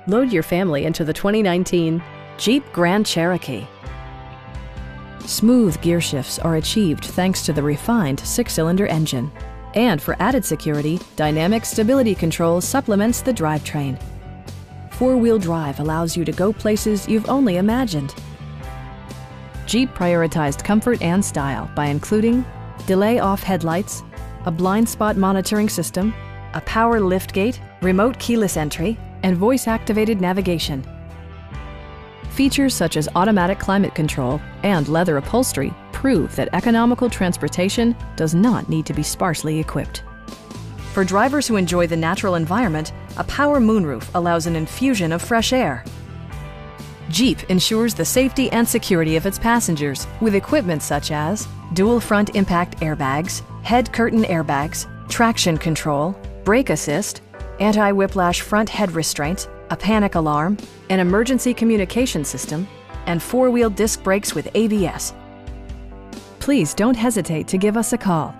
Load your family into the 2019 Jeep Grand Cherokee. Smooth gear shifts are achieved thanks to the refined 6-cylinder engine. And for added security, dynamic stability control supplements the drivetrain. 4-wheel drive allows you to go places you've only imagined. Jeep prioritized comfort and style by including delay-off headlights, a blind spot monitoring system, a power liftgate, remote keyless entry, and voice-activated navigation. Features such as automatic climate control and leather upholstery prove that economical transportation does not need to be sparsely equipped. For drivers who enjoy the natural environment, a power moonroof allows an infusion of fresh air. Jeep ensures the safety and security of its passengers with equipment such as dual front impact airbags, head curtain airbags, traction control, brake assist, anti-whiplash front head restraints, a panic alarm, an emergency communication system, and 4-wheel disc brakes with ABS. Please don't hesitate to give us a call.